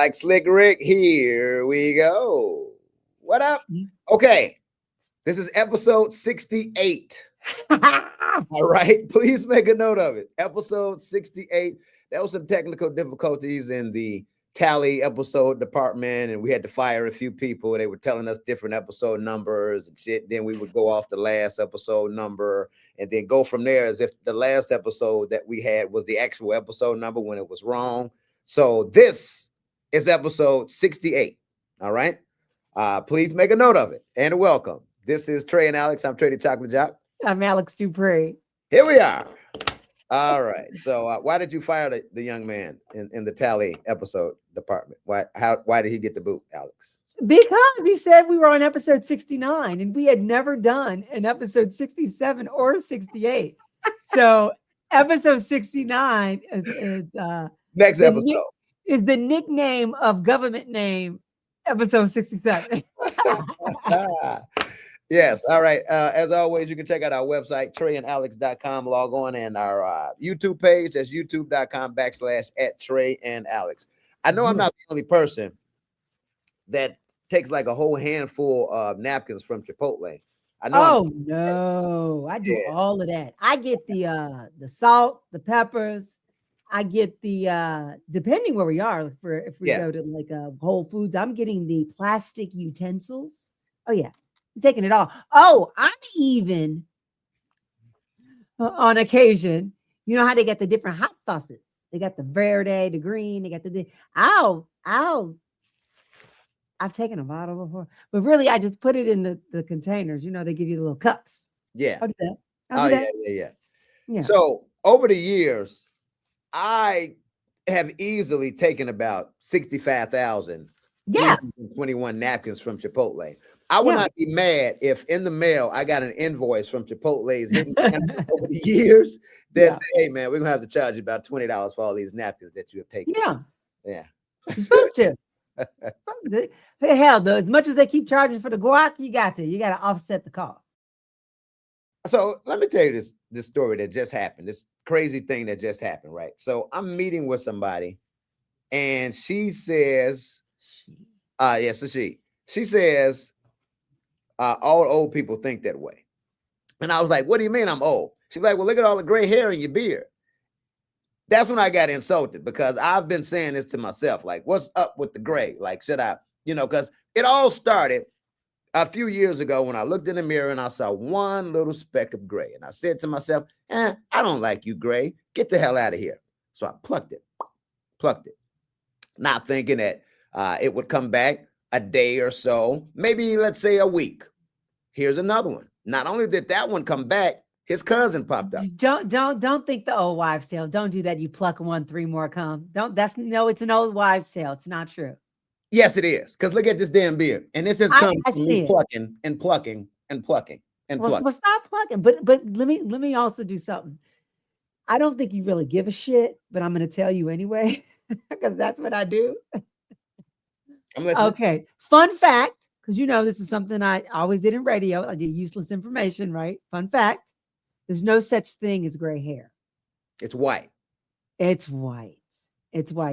like Slick Rick. Here we go. What up? Okay. This is episode 68. All right. Please make a note of it. Episode 68. There was some technical difficulties in the tally episode department, and we had to fire a few people. They were telling us different episode numbers and shit. Then we would go off the last episode number and then go from there as if the last episode that we had was the actual episode number when it was wrong. So this is episode 68. All right. Please make a note of it and welcome. This is Trey and Alexx. I'm Trey the Choklit Jok. I'm Alexx Dupri. Here we are. All right. So why did you fire the young man in the tally episode department? Why did he get the boot, Alexx? Because he said we were on episode 69 and we had never done an episode 67 or 68. So episode 69 is next episode. Is the nickname of government name episode 67. Yes. All right. As always, you can check out our website, treyandalexx.com. Log on, and our YouTube page. That's youtube.com/@TreyandAlexx. I know I'm not the only person that takes like a whole handful of napkins from Chipotle. I know. Oh no, I do all of that. I get the salt, the peppers. I get the depending where we are. If we go to like Whole Foods, I'm getting the plastic utensils. Oh yeah. Taking it all. Oh, I'm even on occasion. You know how they get the different hot sauces? They got the verde, the green. They got I've taken a bottle before, but really, I just put it in the containers. You know, they give you the little cups. Yeah. I'll do that. Yeah. So over the years, I have easily taken about 65,000. 21 napkins from Chipotle. I would not be mad if in the mail I got an invoice from Chipotle's hidden over the years that say, hey man, we're gonna have to charge you about $20 for all these napkins that you have taken. Yeah. You're supposed to. Hell, though, as much as they keep charging for the guac, you got to offset the cost. So let me tell you this story that just happened. This crazy thing that just happened, right? So I'm meeting with somebody, and she says, she says, all old people think that way. And I was like, what do you mean I'm old? She's like, well, look at all the gray hair in your beard. That's when I got insulted, because I've been saying this to myself, like, what's up with the gray? Like, should I, because it all started a few years ago when I looked in the mirror and I saw one little speck of gray. And I said to myself, I don't like you, gray. Get the hell out of here. So I plucked it, not thinking that it would come back a day or so, maybe let's say a week. Here's another one. Not only did that one come back, his cousin popped up. Don't think the old wives' tale. Don't do that. You pluck one, three more come. It's an old wives' tale. It's not true. Yes, it is. Because look at this damn beard. And this has come from me plucking and plucking and plucking and plucking. Well, stop plucking. But let me also do something. I don't think you really give a shit, but I'm going to tell you anyway, because that's what I do. I'm listening. Okay. Fun fact, because this is something I always did in radio. I did useless information, right? Fun fact. There's no such thing as gray hair. It's white. It's white.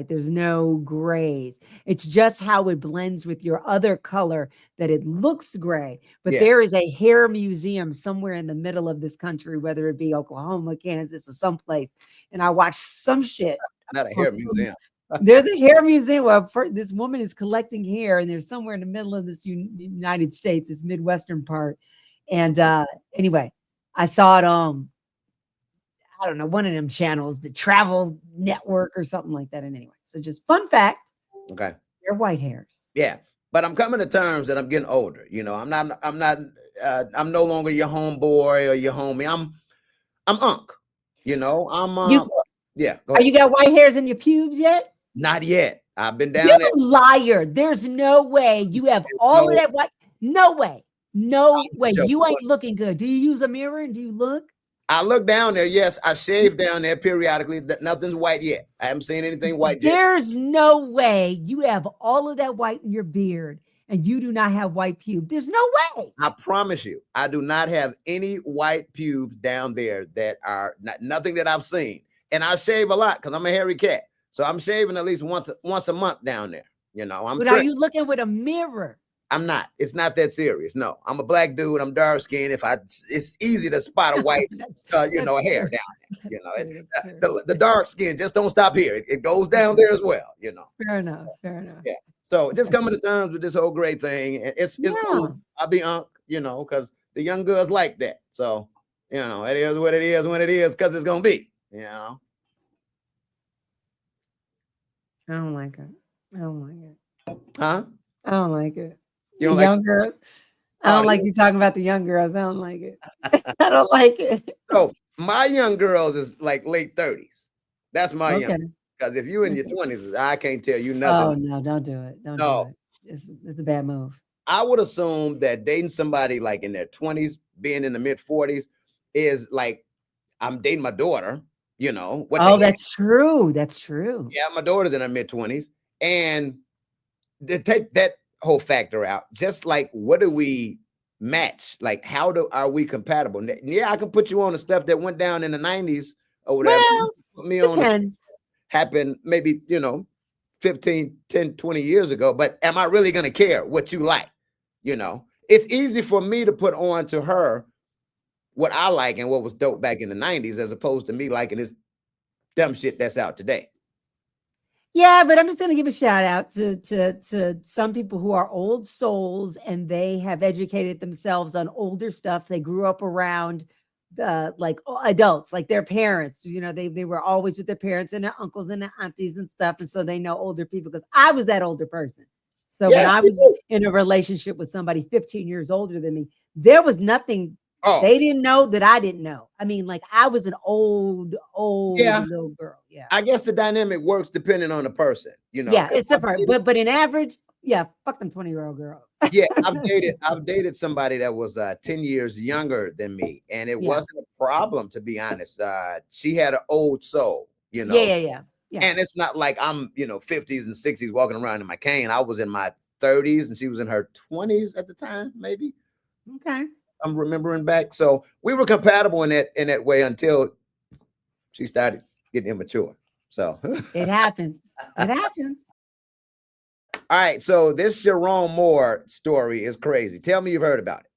There's no grays. It's just how it blends with your other color that it looks gray. But there is a hair museum somewhere in the middle of this country, whether it be Oklahoma, Kansas, or someplace. And I watched some shit. Not a hair museum. There's a hair museum where this woman is collecting hair, and they're somewhere in the middle of this United States, this Midwestern part. And anyway, I saw it on, I don't know, one of them channels, the Travel Network or something like that. And anyway, so just fun fact. Okay. They're white hairs. Yeah. But I'm coming to terms that I'm getting older. I'm no longer your homeboy or your homie. I'm Unc. Yeah. You got white hairs in your pubes yet? Not yet. I've been down You're there. a liar. There's no way you have all of that white. No way. No way. You ain't looking good. Do you use a mirror and do you look? I look down there. Yes, I shave down there periodically. Nothing's white yet. I haven't seen anything white yet. There's no way you have all of that white in your beard and you do not have white pubes. There's no way. I promise you, I do not have any white pubes down there that are nothing that I've seen. And I shave a lot because I'm a hairy cat. So I'm shaving at least once a month down there. You know, I'm But Trey. are you looking with a mirror? I'm not. It's not that serious. No, I'm a black dude. I'm dark skinned. It's easy to spot a white, That's hair true. down there. You know, That's true. the dark skin just don't stop here. It goes down there as well. You know. Fair enough. Fair enough. Yeah. So just Okay. coming to terms with this whole gray thing, it's Yeah. cool. I'll be you know, because the young girls like that. So you know, it is what it is when it is, because it's gonna be. You know. I don't like it. I don't like it. Huh? I don't like it. You The don't like? young girls. I don't like you talking about the young girls. I don't like it. I don't like it. So my young girls is like late 30s. That's my young. Okay. Because if you in your 20s, I can't tell you Oh nothing. no, don't do it. Don't No. do it. It's a bad move. I would assume that dating somebody like in their 20s, being in the mid 40s, is like I'm dating my daughter. You know what? Oh, that's true. That's true. Yeah, my daughter's in her mid 20s, and to take that whole factor out, just like what do we match? Like how are we compatible? Yeah, I can put you on the stuff that went down in the 90s or whatever. Well, Put me depends. Happened maybe, 15, 10, 20 years ago, but am I really going to care what you like? It's easy for me to put on to her what I like and what was dope back in the 90s, as opposed to me liking this dumb shit that's out today. Yeah, but I'm just going to give a shout out to some people who are old souls and they have educated themselves on older stuff. They grew up around like adults, like their parents. They were always with their parents and their uncles and their aunties and stuff, and so they know older people, because I was that older person. So when I was in a relationship with somebody 15 years older than me, there was nothing they didn't know that I didn't know. I mean, like I was an old little girl. Yeah. I guess the dynamic works depending on the person, Yeah, it's different. But in average, yeah, fuck them 20-year-old girls. Yeah, I've dated somebody that was 10 years younger than me, and it wasn't a problem, to be honest. She had an old soul, Yeah. And it's not like I'm, 50s and 60s walking around in my cane. I was in my 30s and she was in her 20s at the time, maybe. Okay. I'm remembering back. So we were compatible in that way until she started getting immature. So it happens. It happens. All right. So this Sherrone Moore story is crazy. Tell me you've heard about it.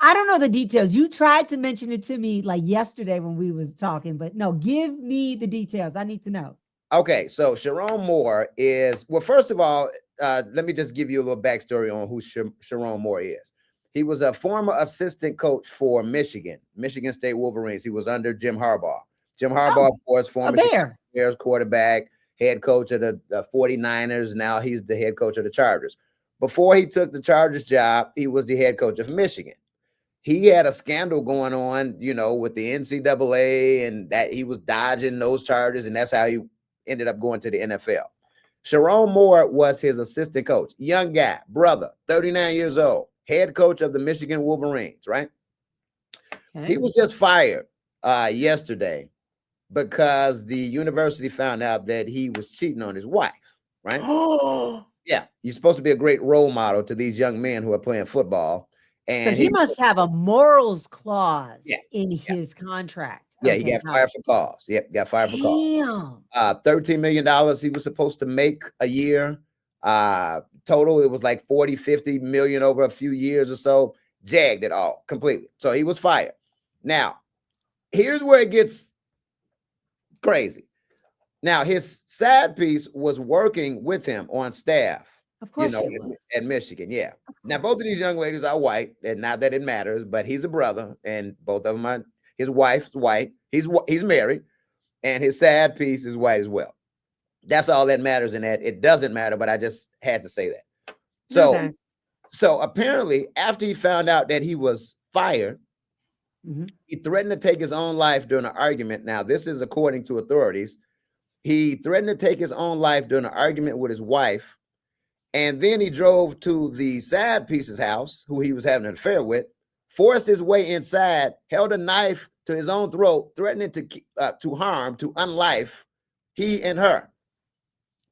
I don't know the details. You tried to mention it to me like yesterday when we was talking, but no, give me the details. I need to know. Okay. So Sherrone Moore is, well, first of all, let me just give you a little backstory on who Sherrone Moore is. He was a former assistant coach for Michigan State Wolverines. He was under Jim Harbaugh. Jim Harbaugh, of course, former Bears quarterback, head coach of the 49ers. Now he's the head coach of the Chargers. Before he took the Chargers job, he was the head coach of Michigan. He had a scandal going on, with the NCAA, and that he was dodging those charges, and that's how he ended up going to the NFL. Sherrone Moore was his assistant coach, young guy, brother, 39 years old, head coach of the Michigan Wolverines, right? Okay. He was just fired yesterday because the university found out that he was cheating on his wife, right? Yeah, you're supposed to be a great role model to these young men who are playing football. And so he must have a morals clause in his contract. Yeah, he got fired for cause. Yep, got fired for cause. $13 million he was supposed to make a year. Total, it was like 40, 50 million over a few years or so. Jagged it all completely. So he was fired. Now, here's where it gets crazy. Now, his side piece was working with him on staff, of course, at Michigan. Yeah. Now, both of these young ladies are white, and not that it matters, but he's a brother, and both of them are. His wife's white. He's married, and his side piece is white as well. That's all that matters in that. It doesn't matter, but I just had to say that. So apparently, after he found out that he was fired, he threatened to take his own life during an argument. Now, this is according to authorities. He threatened to take his own life during an argument with his wife, and then he drove to the side piece's house, who he was having an affair with, forced his way inside, held a knife to his own throat, threatening to harm, to unlife he and her.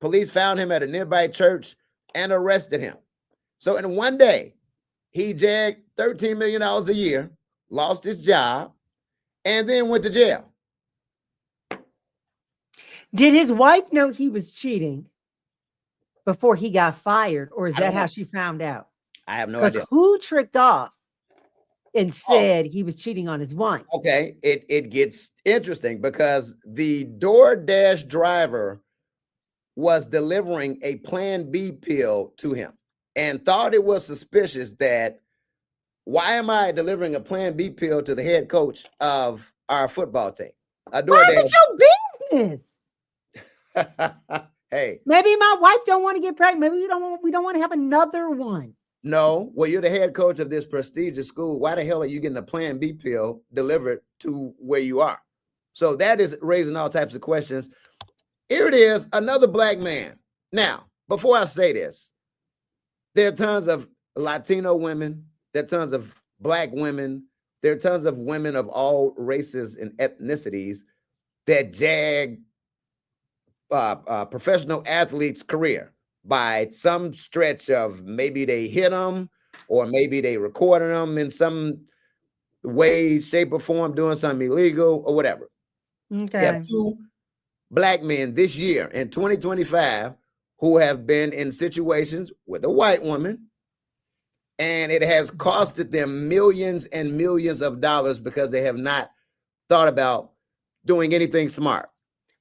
Police found him at a nearby church and arrested him. So in one day, he jagged $13 million a year, lost his job, and then went to jail. Did his wife know he was cheating before he got fired, or is that how she found out? I have no idea. Who tricked off and said he was cheating on his wife? Okay, it gets interesting because the DoorDash driver was delivering a Plan B pill to him and thought it was suspicious that why am I delivering a Plan B pill to the head coach of our football team? Why is it your business? Hey, maybe my wife don't want to get pregnant. Maybe we don't want to have another one. No, well, you're the head coach of this prestigious school. Why the hell are you getting a Plan B pill delivered to where you are? So that is raising all types of questions. Here it is, another black man. Now, before I say this, there are tons of Latino women, there are tons of black women, there are tons of women of all races and ethnicities that jag professional athletes' career by some stretch of maybe they hit them or maybe they recorded them in some way, shape, or form, doing something illegal or whatever. Okay. We have 2 black men this year in 2025 who have been in situations with a white woman, and it has costed them millions and millions of dollars because they have not thought about doing anything smart.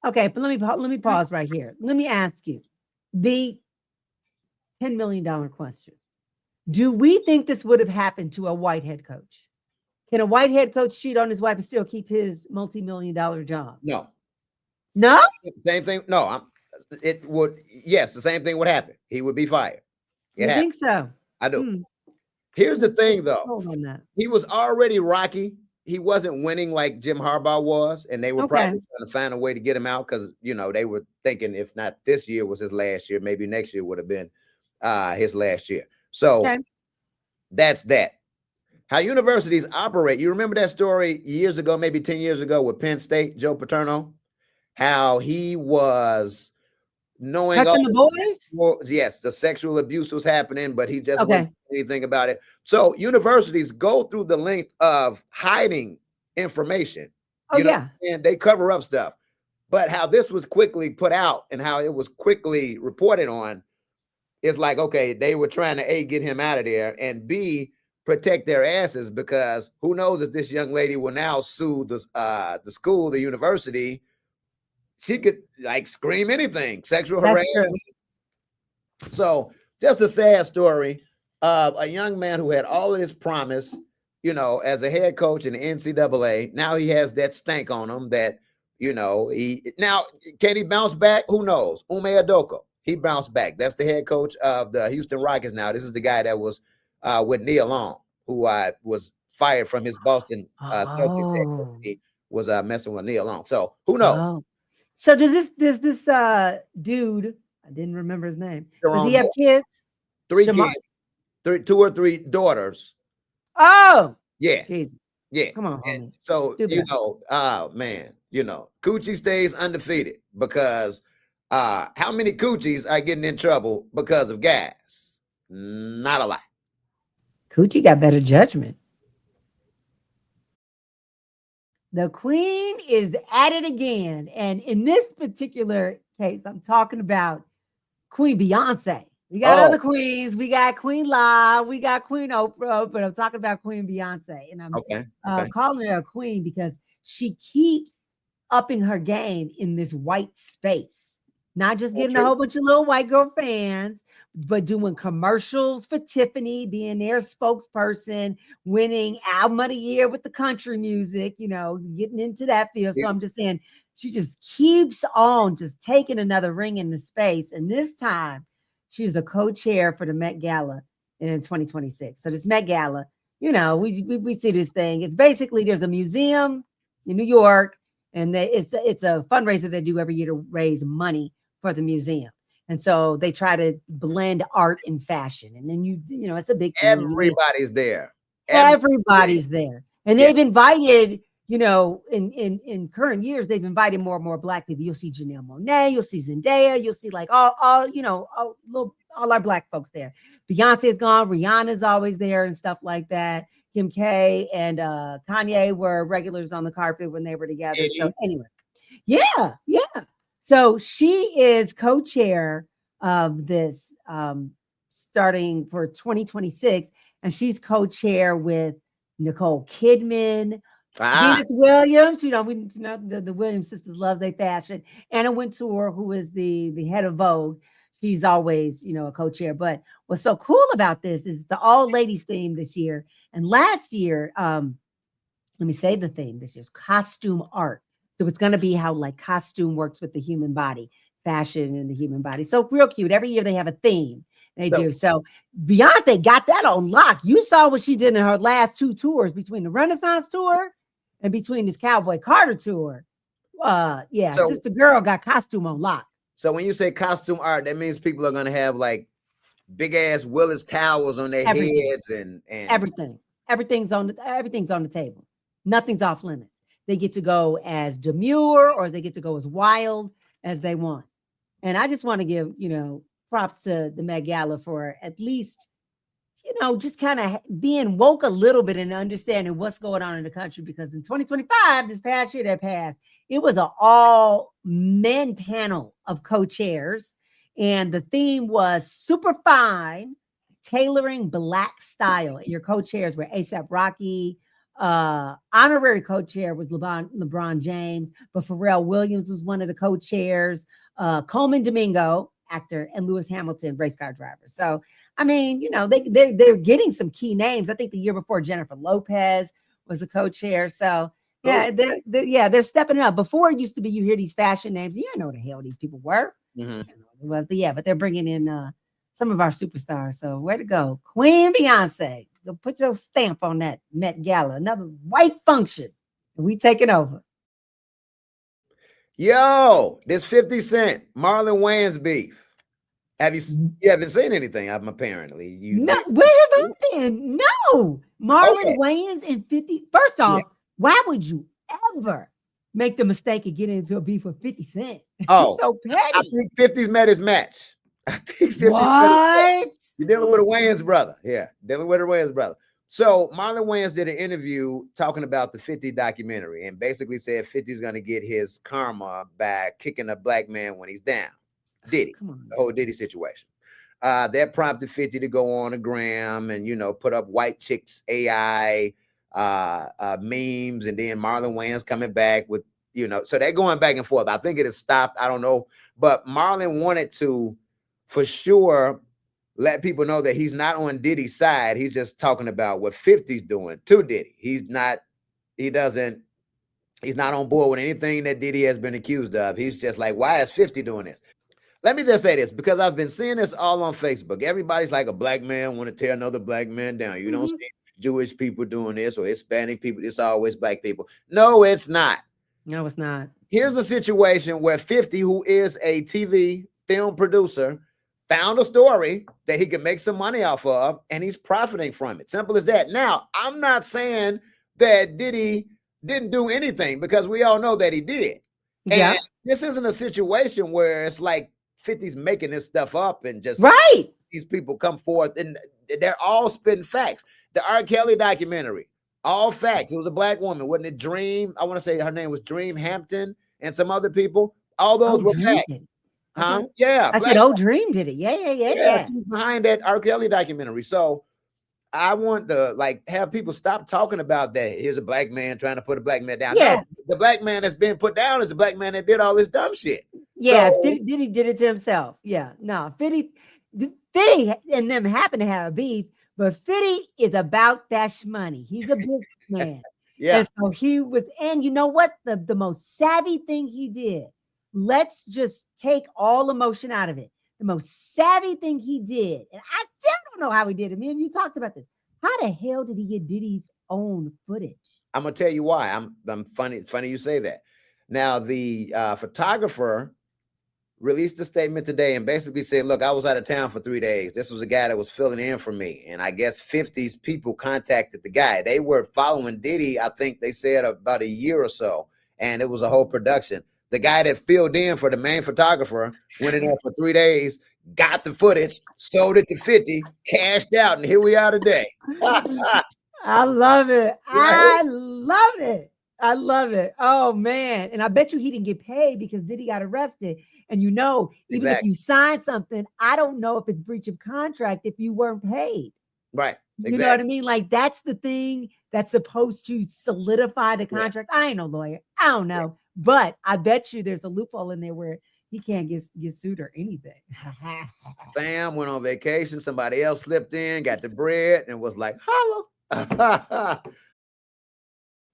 Okay, but let me pause right here. Let me ask you the $10 million question. Do we think this would have happened to a white head coach? Can a white head coach cheat on his wife and still keep his multi-million-dollar job? No. No? Same thing. No, it would. Yes, the same thing would happen. He would be fired. You think so? I do. Here's the thing, though. Hold on that. He was already rocky. He wasn't winning like Jim Harbaugh was, and they were probably trying to find a way to get him out because, you know, they were thinking if not this year was his last year, maybe next year would have been his last year. So that's that. How universities operate. You remember that story years ago, maybe 10 years ago with Penn State, Joe Paterno? How he was knowing touching the boys? Well, yes, the sexual abuse was happening, but he just wasn't doing anything about it. So universities go through the length of hiding information. And they cover up stuff. But how this was quickly put out and how it was quickly reported on is like, okay, they were trying to A, get him out of there, and B, protect their asses, because who knows if this young lady will now sue the school, the university. She could like scream anything, sexual harassment. So just a sad story of a young man who had all of this promise, you know, as a head coach in the NCAA. Now he has that stank on him that, you know, can he bounce back? Who knows? Ume Odoka, he bounced back. That's the head coach of the Houston Rockets now. This is the guy that was with Nia Long, who was fired from his Boston Celtics. He was messing with Nia Long. So who knows? So does this dude, I didn't remember his name. Does he have kids? 3 kids, 2 or 3 daughters. Oh, yeah. Jesus. Yeah. Come on, homie. So, you know, man, you know, Coochie stays undefeated because how many coochies are getting in trouble because of gas? Not a lot. Coochie got better judgment. The queen is at it again. And in this particular case, I'm talking about Queen Beyoncé. We got other queens. We got Queen La. We got Queen Oprah. But I'm talking about Queen Beyoncé. And I'm calling her a queen because she keeps upping her game in this white space. Not just getting a whole bunch of little white girl fans, but doing commercials for Tiffany, being their spokesperson, winning album of the year with the country music, you know, getting into that field. So I'm just saying, she just keeps on just taking another ring in the space. And this time, she was a co-chair for the Met Gala in 2026. So this Met Gala, you know, we see this thing. It's basically, there's a museum in New York, and it's a fundraiser they do every year to raise money for the museum. And so they try to blend art and fashion. And then you know, it's a big thing. Everybody's there. Everybody's there. And they've invited, you know, in current years, they've invited more and more Black people. You'll see Janelle Monáe, you'll see Zendaya, you'll see like all you know, all our Black folks there. Beyonce is gone, Rihanna's always there and stuff like that. Kim K and Kanye were regulars on the carpet when they were together. So anyway, yeah. So she is co-chair of this starting for 2026. And she's co-chair with Nicole Kidman, Venus Williams. You know, the Williams sisters love their fashion. Anna Wintour, who is the head of Vogue, she's always, a co-chair. But what's so cool about this is the all ladies theme this year. And last year, let me say the theme. This is costume art. So it's going to be how like costume works with the human body, fashion and the human body. So real cute. Every year they have a theme. They do. So Beyonce got that on lock. You saw what she did in her last 2 tours, between the Renaissance tour and between this Cowboy Carter tour. So, Sister Girl got costume on lock. So when you say costume art, that means people are going to have like big ass Willis towels on their heads and everything. Everything's on the table. Nothing's off limits. They get to go as demure or they get to go as wild as they want. And I just want to give, props to the Met Gala for at least, just kind of being woke a little bit and understanding what's going on in the country. Because in 2025, this past year that passed, it was an all men panel of co-chairs. And the theme was super fine, tailoring Black style. Your co-chairs were A$AP Rocky. Honorary co-chair was LeBron James, but Pharrell Williams was one of the co-chairs. Coleman Domingo, actor, and Lewis Hamilton, race car driver. So, I mean, they're getting some key names. I think the year before Jennifer Lopez was a co-chair. So, yeah, they're stepping it up. Before it used to be you hear these fashion names, you don't know the hell these people were. Mm-hmm. But they're bringing in some of our superstars. So, where to go, Queen Beyonce? Go put your stamp on that Met Gala. Another white function, and we taking over. Yo, this 50 Cent Marlon Wayans beef. You haven't seen anything of him apparently? Where have I been? No, Marlon Wayans and 50. First off, why would you ever make the mistake of getting into a beef with 50 Cent? Oh, so petty. I think 50's met his match. I think 50's what? You're dealing with a Wayans brother. Yeah, dealing with a Wayans brother. So Marlon Wayans did an interview talking about the 50 documentary and basically said 50's going to get his karma by kicking a black man when he's down. Diddy, the whole Diddy situation. That prompted 50 to go on a gram and, put up white chicks AI memes, and then Marlon Wayans coming back with, so they're going back and forth. I think it has stopped. I don't know. But Marlon wanted to, for sure, let people know that he's not on Diddy's side. He's just talking about what 50's doing to Diddy. He's not on board with anything that Diddy has been accused of. He's just like, why is 50 doing this? Let me just say this, because I've been seeing this all on Facebook. Everybody's like, a black man want to tear another black man down. You don't see Jewish people doing this or Hispanic people. It's always black people. No, it's not. No, it's not. Here's a situation where 50, who is a TV film producer, found a story that he could make some money off of, and he's profiting from it. Simple as that. Now, I'm not saying that Diddy didn't do anything, because we all know that he did. Yeah. And this isn't a situation where it's like 50's making this stuff up and just these people come forth and they're all spitting facts. The R. Kelly documentary, all facts. It was a black woman, wasn't it? Dream. I want to say her name was Dream Hampton and some other people. All those were facts. Huh? Okay. Yeah. I said, Dream did it. Yeah. She was behind that R. Kelly documentary. So I want to have people stop talking about that. Here's a black man trying to put a black man down. Yeah. No, the black man that's been put down is the black man that did all this dumb shit. Yeah, so, Diddy did it to himself. Yeah, no, 50 and them happen to have a beef, but 50 is about that money. He's a big man. Yeah. And so he was, and you know what? The most savvy thing he did, let's just take all emotion out of it. The most savvy thing he did, and I still don't know how he did it. Me and you talked about this. How the hell did he get Diddy's own footage? I'm gonna tell you why. I'm funny you say that. Now, the photographer released a statement today and basically said, look, I was out of town for 3 days. This was a guy that was filling in for me. And I guess 50's people contacted the guy. They were following Diddy, I think they said, about a year or so. And it was a whole production. The guy that filled in for the main photographer went in there for 3 days, got the footage, sold it to 50, cashed out, and here we are today. I love it. I love it. I love it. Oh man. And I bet you he didn't get paid because Diddy got arrested. And you know, even if Exactly. you sign something, I don't know if it's breach of contract if you weren't paid. Right. You know what I mean? Like that's the thing that's supposed to solidify the Yeah. contract. I ain't no lawyer. I don't know. But I bet you there's a loophole in there where he can't get sued or anything. Fam went on vacation. Somebody else slipped in, got the bread, and was like, holla.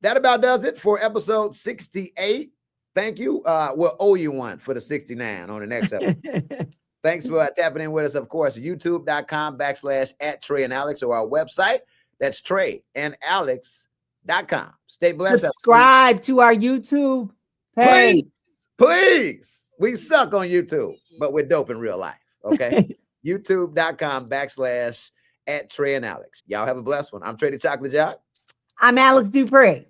That about does it for episode 68. Thank you. We'll owe you one for the 69 on the next episode. Thanks for tapping in with us. Of course, youtube.com/@Trey and Alexx, or our website. That's treyandalexx.com. Stay blessed. Subscribe to our YouTube page. Please. We suck on YouTube, but we're dope in real life. Okay. youtube.com/@Trey and Alexx. Y'all have a blessed one. I'm Trey the Choklit Jok. I'm Alexx Dupri.